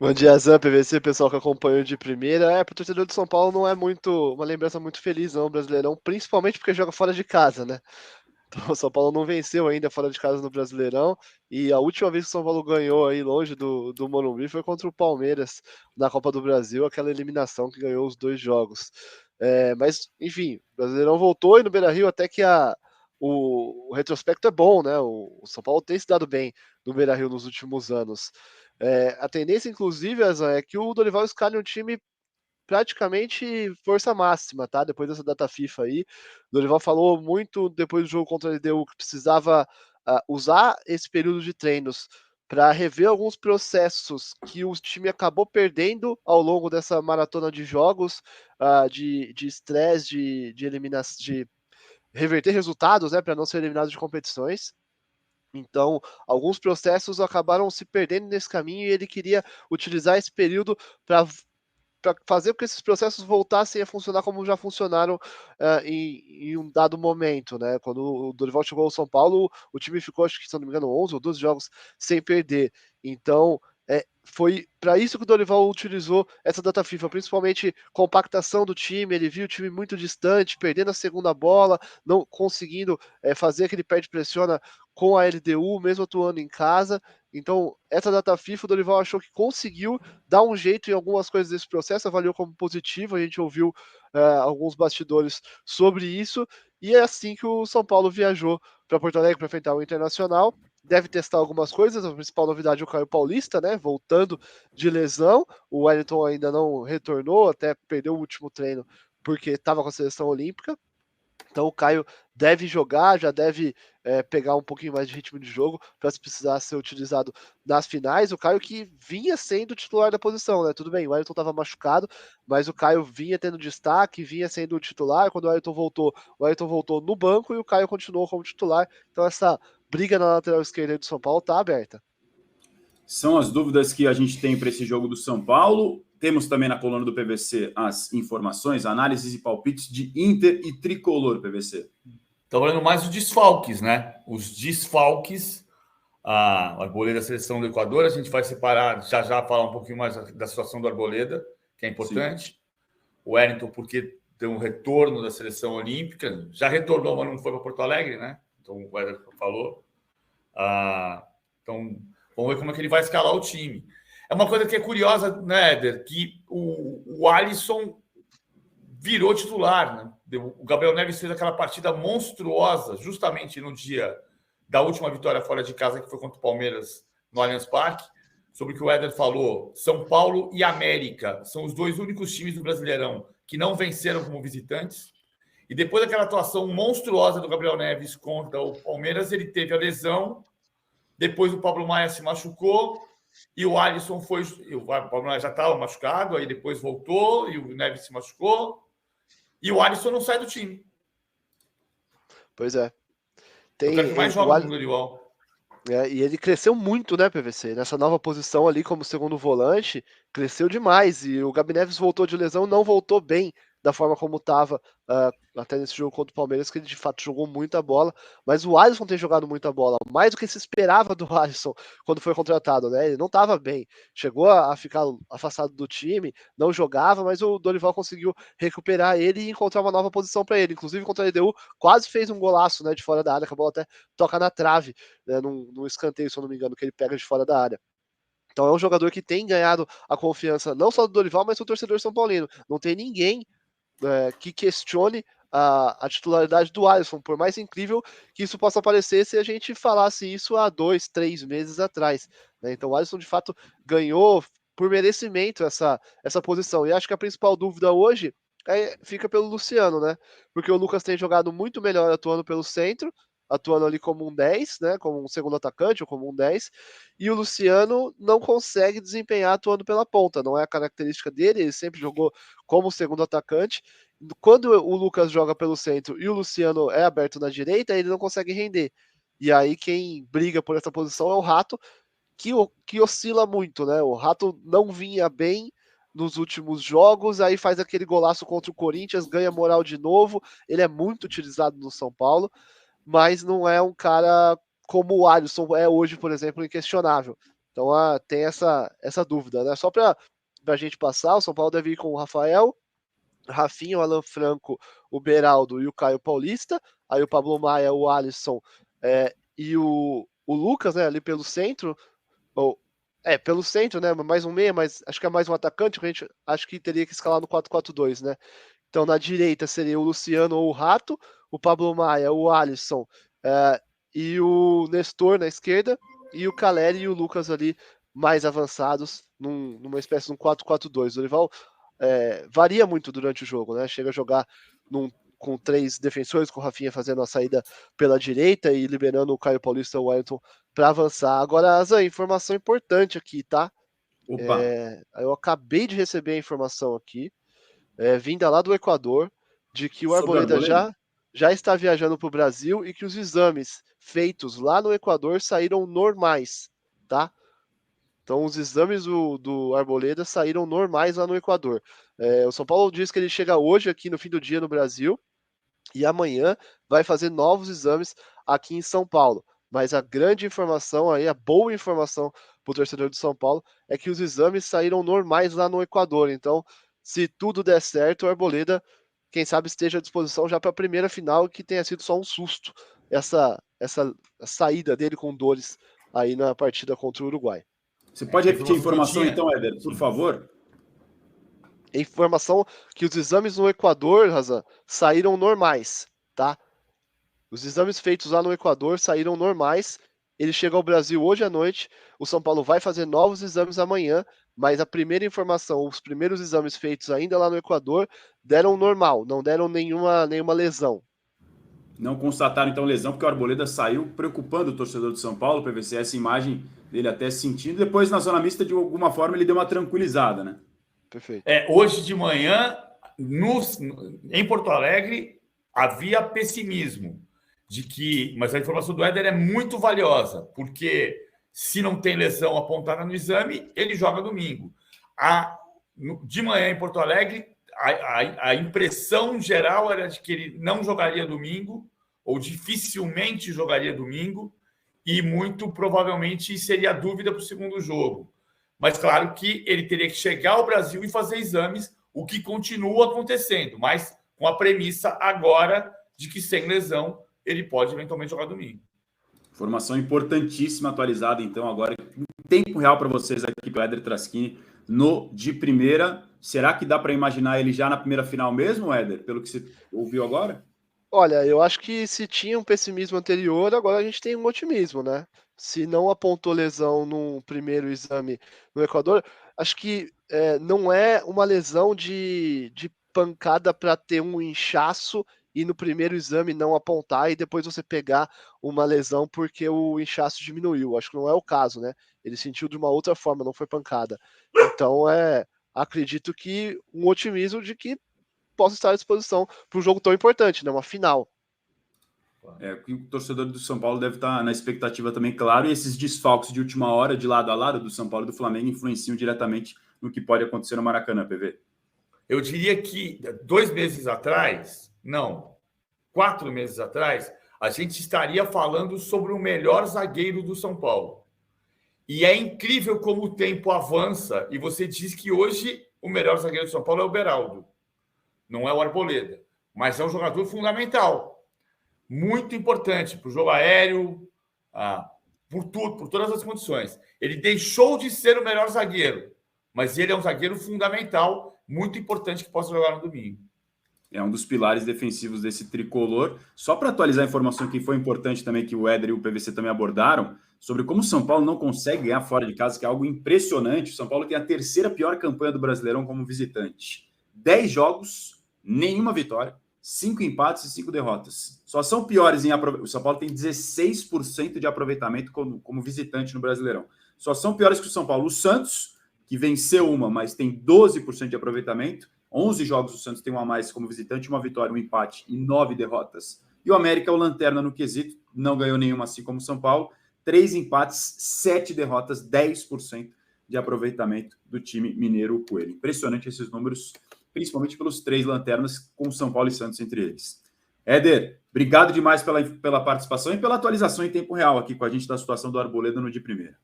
Bom dia, Zan, PVC, pessoal que acompanha de primeira. Pro torcedor de São Paulo não é muito uma lembrança muito feliz, não, o Brasileirão, principalmente porque joga fora de casa, né? Então, o São Paulo não venceu ainda fora de casa no Brasileirão, e a última vez que o São Paulo ganhou aí longe do Morumbi foi contra o Palmeiras na Copa do Brasil, aquela eliminação que ganhou os dois jogos. Mas, enfim, o Brasileirão voltou e no Beira-Rio até que o retrospecto é bom, né? O São Paulo tem se dado bem no Beira-Rio nos últimos anos. A tendência, inclusive, Azan, é que o Dorival escalhe um time praticamente força máxima, tá? Depois dessa data FIFA aí. O Dorival falou muito depois do jogo contra a LDU que precisava usar esse período de treinos para rever alguns processos que o time acabou perdendo ao longo dessa maratona de jogos, de estresse, de eliminação, de reverter resultados, né, para não ser eliminado de competições. Então, alguns processos acabaram se perdendo nesse caminho e ele queria utilizar esse período para fazer com que esses processos voltassem a funcionar como já funcionaram em um dado momento, né? Quando o Dorival chegou ao São Paulo, o time ficou, acho que se não me engano, 11 ou 12 jogos sem perder. Então, foi para isso que o Dorival utilizou essa data FIFA, principalmente compactação do time. Ele viu o time muito distante, perdendo a segunda bola, não conseguindo fazer aquele perde-pressiona com a LDU, mesmo atuando em casa. Então, essa data FIFA, o Dorival achou que conseguiu dar um jeito em algumas coisas desse processo, avaliou como positivo. A gente ouviu alguns bastidores sobre isso, e é assim que o São Paulo viajou para Porto Alegre para enfrentar o Internacional. Deve testar algumas coisas. A principal novidade é o Caio Paulista, né? Voltando de lesão. O Wellington ainda não retornou, até perdeu o último treino porque estava com a seleção olímpica. Então o Caio deve jogar, já deve pegar um pouquinho mais de ritmo de jogo para se precisar ser utilizado nas finais. O Caio que vinha sendo titular da posição, né? Tudo bem, o Wellington estava machucado, mas o Caio vinha tendo destaque, vinha sendo titular. Quando o Wellington voltou no banco e o Caio continuou como titular. Então essa briga na lateral esquerda do São Paulo está aberta. São as dúvidas que a gente tem para esse jogo do São Paulo. Temos também na coluna do PVC as informações, análises e palpites de Inter e Tricolor, PVC. Estão falando mais os desfalques, né? Os desfalques, a Arboleda da seleção do Equador, a gente vai separar, já falar um pouquinho mais da situação do Arboleda, que é importante. Sim. O Wellington, porque tem um retorno da seleção olímpica, já retornou, mas não foi para Porto Alegre, né? Então o Wellington falou. Então, vamos ver como é que ele vai escalar o time. É uma coisa que é curiosa, né, Éder? Que o Alisson virou titular, né? O Gabriel Neves fez aquela partida monstruosa justamente no dia da última vitória fora de casa, que foi contra o Palmeiras no Allianz Parque, sobre o que o Éder falou. São Paulo e América são os dois únicos times do Brasileirão que não venceram como visitantes. E depois daquela atuação monstruosa do Gabriel Neves contra o Palmeiras, ele teve a lesão. Depois o Pablo Maia se machucou e o Alisson foi. O Pablo Maia já estava machucado, aí depois voltou e o Neves se machucou. E o Alisson não sai do time. Pois é. Eu quero que mais jogue no Dorival. E ele cresceu muito, né, PVC? Nessa nova posição ali como segundo volante, cresceu demais. E o Gabi Neves voltou de lesão, não voltou bem da forma como estava até nesse jogo contra o Palmeiras, que ele de fato jogou muita bola. Mas o Alisson tem jogado muita bola, mais do que se esperava do Alisson quando foi contratado, né? Ele não estava bem, chegou a ficar afastado do time, não jogava, mas o Dorival conseguiu recuperar ele e encontrar uma nova posição para ele. Inclusive contra a LDU, quase fez um golaço, né, de fora da área, que a bola até toca na trave, né, num escanteio, se eu não me engano, que ele pega de fora da área. Então é um jogador que tem ganhado a confiança não só do Dorival, mas do torcedor São Paulino. Não tem ninguém que questione a titularidade do Alisson, por mais incrível que isso possa parecer se a gente falasse isso há 2, 3 meses atrás. Né? Então o Alisson de fato ganhou por merecimento essa posição. E acho que a principal dúvida hoje fica pelo Luciano, né? Porque o Lucas tem jogado muito melhor atuando pelo centro, atuando ali como um 10, né? Como um segundo atacante ou como um 10, e o Luciano não consegue desempenhar atuando pela ponta, não é a característica dele, ele sempre jogou como segundo atacante. Quando o Lucas joga pelo centro e o Luciano é aberto na direita, ele não consegue render. E aí quem briga por essa posição é o Rato, que oscila muito, né? O Rato não vinha bem nos últimos jogos, aí faz aquele golaço contra o Corinthians, ganha moral de novo. Ele é muito utilizado no São Paulo, mas não é um cara como o Alisson é hoje, por exemplo, inquestionável. Então tem essa dúvida, né? Só para a gente passar, o São Paulo deve ir com o Rafael, Rafinha, o Alan Franco, o Beraldo e o Caio Paulista, aí o Pablo Maia, o Alisson e o Lucas, né, ali pelo centro, pelo centro, né, mais um meia, mas acho que é mais um atacante, a gente acho que teria que escalar no 4-4-2, né? Então na direita seria o Luciano ou o Rato, o Pablo Maia, o Alisson e o Nestor na esquerda, e o Caleri e o Lucas ali mais avançados, numa espécie de um 4-4-2. O Dorival varia muito durante o jogo, né? Chega a jogar com 3 defensores, com o Rafinha fazendo a saída pela direita e liberando o Caio Paulista e o Wellington para avançar. Agora, Azan, informação importante aqui, tá? Opa! Eu acabei de receber a informação aqui, vinda lá do Equador, de que o Sobre Arboleda já está viajando para o Brasil e que os exames feitos lá no Equador saíram normais, tá? Então, os exames do Arboleda saíram normais lá no Equador. O São Paulo diz que ele chega hoje aqui no fim do dia no Brasil e amanhã vai fazer novos exames aqui em São Paulo. Mas a grande informação aí, a boa informação para o torcedor de São Paulo é que os exames saíram normais lá no Equador. Então, se tudo der certo, o Arboleda, quem sabe, esteja à disposição já para a primeira final, que tenha sido só um susto essa saída dele com dores aí na partida contra o Uruguai. Você pode repetir a informação, então, Éder, por favor? Informação que os exames no Equador, Razan, saíram normais, tá? Os exames feitos lá no Equador saíram normais. Ele chega ao Brasil hoje à noite. O São Paulo vai fazer novos exames amanhã, mas a primeira informação, os primeiros exames feitos ainda lá no Equador, deram normal, não deram nenhuma lesão. Não constataram, então, lesão, porque o Arboleda saiu preocupando o torcedor do São Paulo, PVC, essa imagem dele até sentindo. Depois, na zona mista, de alguma forma, ele deu uma tranquilizada, né? Perfeito. Hoje de manhã, em Porto Alegre, havia pessimismo mas a informação do Éder é muito valiosa, porque se não tem lesão apontada no exame, ele joga domingo. De manhã em Porto Alegre, a impressão geral era de que ele não jogaria domingo, ou dificilmente jogaria domingo, e muito provavelmente seria dúvida para o segundo jogo. Mas claro que ele teria que chegar ao Brasil e fazer exames, o que continua acontecendo, mas com a premissa agora de que sem lesão ele pode eventualmente jogar domingo. Informação importantíssima, atualizada, então, agora em tempo real para vocês aqui do Éder Traschini no de primeira. Será que dá para imaginar ele já na primeira final mesmo, Éder, pelo que você ouviu agora? Olha, eu acho que se tinha um pessimismo anterior, agora a gente tem um otimismo, né? Se não apontou lesão no primeiro exame no Equador, acho que não é uma lesão de pancada para ter um inchaço e no primeiro exame não apontar e depois você pegar uma lesão porque o inchaço diminuiu. Acho que não é o caso, né? Ele sentiu de uma outra forma, não foi pancada. Então, acredito que um otimismo de que possa estar à disposição para um jogo tão importante, né? Uma final. O torcedor do São Paulo deve estar na expectativa também, claro, e esses desfalques de última hora, de lado a lado, do São Paulo e do Flamengo, influenciam diretamente no que pode acontecer no Maracanã, PV. Eu diria que 4 meses atrás, a gente estaria falando sobre o melhor zagueiro do São Paulo. E é incrível como o tempo avança e você diz que hoje o melhor zagueiro do São Paulo é o Beraldo. Não é o Arboleda, mas é um jogador fundamental. Muito importante para o jogo aéreo, por todas as condições. Ele deixou de ser o melhor zagueiro, mas ele é um zagueiro fundamental, muito importante que possa jogar no domingo. É um dos pilares defensivos desse tricolor. Só para atualizar a informação que foi importante também, que o Éder e o PVC também abordaram, sobre como o São Paulo não consegue ganhar fora de casa, que é algo impressionante. O São Paulo tem a terceira pior campanha do Brasileirão como visitante. 10 jogos, nenhuma vitória, 5 empates e 5 derrotas. Só são piores em aproveitamento. O São Paulo tem 16% de aproveitamento como visitante no Brasileirão. Só são piores que o São Paulo. O Santos, que venceu uma, mas tem 12% de aproveitamento. 11 jogos o Santos tem um a mais como visitante, uma vitória, um empate e 9 derrotas. E o América é o lanterna no quesito, não ganhou nenhuma assim como o São Paulo. 3 empates, 7 derrotas, 10% de aproveitamento do time mineiro Coelho. Impressionante esses números, principalmente pelos 3 lanternas, com São Paulo e Santos entre eles. Éder, obrigado demais pela participação e pela atualização em tempo real aqui com a gente da situação do Arboleda no de primeira.